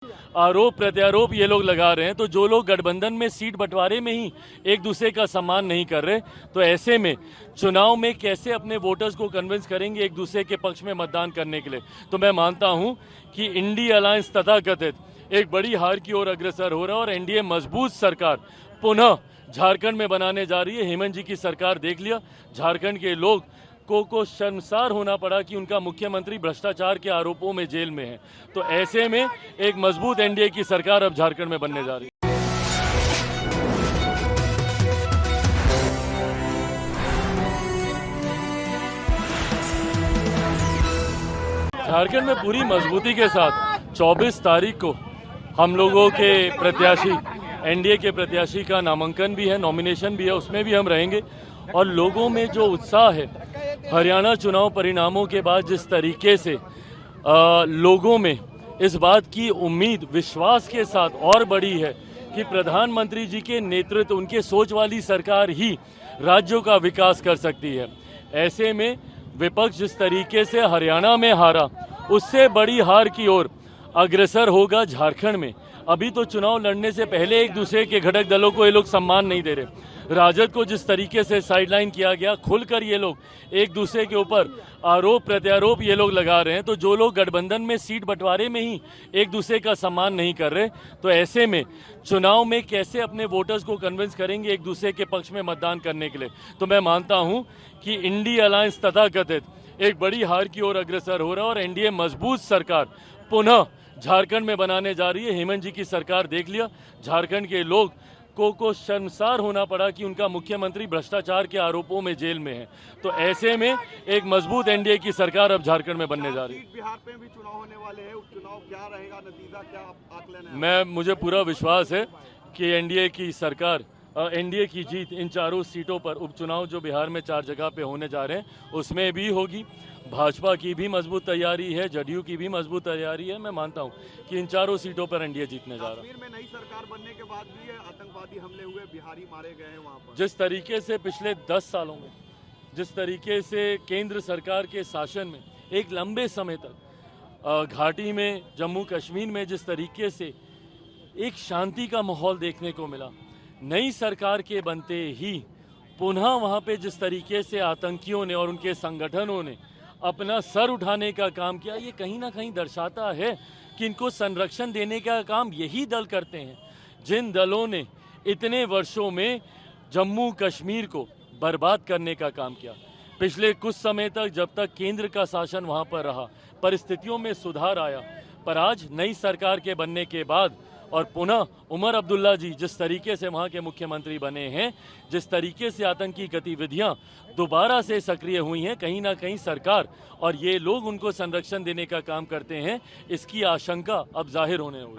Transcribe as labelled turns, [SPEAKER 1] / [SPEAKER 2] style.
[SPEAKER 1] आरोप प्रत्यारोप ये लोग लगा रहे हैं। तो जो लोग गठबंधन में सीट बंटवारे में ही एक दूसरे का सम्मान नहीं कर रहे, तो ऐसे में चुनाव में कैसे अपने वोटर्स को कन्विंस करेंगे एक दूसरे के पक्ष में मतदान करने के लिए। तो मैं मानता हूं कि इंडी अलायंस तथाकथित एक बड़ी हार की ओर अग्रसर हो रहा है और एनडीए मजबूत सरकार पुनः झारखंड में बनाने जा रही है। हेमंत जी की सरकार देख लिया, झारखंड के लोग को शर्मसार होना पड़ा कि उनका मुख्यमंत्री भ्रष्टाचार के आरोपों में जेल में है। तो ऐसे में एक मजबूत एनडीए की सरकार अब झारखंड में बनने जा रही है। झारखंड में पूरी मजबूती के साथ 24 तारीख को हम लोगों के प्रत्याशी, एनडीए के प्रत्याशी का नामांकन भी है, नॉमिनेशन भी है, उसमें भी हम रहेंगे। और लोगों में जो उत्साह है, हरियाणा चुनाव परिणामों के बाद जिस तरीके से लोगों में इस बात की उम्मीद विश्वास के साथ और बढ़ी है कि प्रधानमंत्री जी के नेतृत्व, उनके सोच वाली सरकार ही राज्यों का विकास कर सकती है। ऐसे में विपक्ष जिस तरीके से हरियाणा में हारा, उससे बड़ी हार की ओर अग्रसर होगा झारखंड में। अभी तो चुनाव लड़ने से पहले एक दूसरे के घटक दलों को ये लोग सम्मान नहीं दे रहे। राजद को जिस तरीके से साइडलाइन किया गया, खुलकर ये लोग एक दूसरे के ऊपर आरोप प्रत्यारोप ये लोग लगा रहे हैं। तो जो लोग गठबंधन में सीट बंटवारे में ही एक दूसरे का सम्मान नहीं कर रहे, तो ऐसे में चुनाव में कैसे अपने वोटर्स को कन्विंस करेंगे एक दूसरे के पक्ष में मतदान करने के लिए। तो मैं मानता हूं कि इंडी अलायंस तथाकथित एक बड़ी हार की ओर अग्रसर हो रहा है और एनडीए मजबूत सरकार पुनः झारखंड में बनाने जा रही है। हेमंत जी की सरकार देख लिया, झारखंड के लोग को शर्मसार होना पड़ा कि उनका मुख्यमंत्री भ्रष्टाचार के आरोपों में जेल में है। तो ऐसे में एक मजबूत एनडीए की सरकार अब झारखंड में बनने जा रही है।
[SPEAKER 2] बिहार में भी चुनाव होने वाले हैं, उपचुनाव क्या रहेगा, नतीजा क्या आकलन है?
[SPEAKER 1] मुझे पूरा विश्वास है कि एनडीए की सरकार, एनडीए की जीत इन चारों सीटों पर, उपचुनाव जो बिहार में 4 जगह पे होने जा रहे हैं उसमें भी होगी। भाजपा की भी मजबूत तैयारी है, जदयू की भी मजबूत तैयारी है। मैं मानता हूं कि इन चारों सीटों पर एनडीए जीतने जा रहा है।
[SPEAKER 2] कश्मीर में नई सरकार बनने के बाद भी आतंकवादी हमले हुए, बिहारी मारे गए हैं वहां पर।
[SPEAKER 1] जिस तरीके से पिछले 10 सालों में जिस तरीके से केंद्र सरकार के शासन में एक लंबे समय तक घाटी में, जम्मू कश्मीर में जिस तरीके से एक शांति का माहौल देखने को मिला, नई सरकार के बनते ही पुनः वहां पे जिस तरीके से आतंकियों ने और उनके संगठनों ने अपना सर उठाने का काम किया, ये कहीं ना कहीं दर्शाता है कि इनको संरक्षण देने का काम यही दल करते हैं जिन दलों ने इतने वर्षों में जम्मू कश्मीर को बर्बाद करने का काम किया। पिछले कुछ समय तक, जब तक केंद्र का शासन वहां पर रहा, परिस्थितियों में सुधार आया, पर आज नई सरकार के बनने के बाद और पुनः उमर अब्दुल्ला जी जिस तरीके से वहां के मुख्यमंत्री बने हैं, जिस तरीके से आतंकी गतिविधियां दोबारा से सक्रिय हुई हैं, कहीं ना कहीं सरकार और ये लोग उनको संरक्षण देने का काम करते हैं, इसकी आशंका अब जाहिर होने हुई।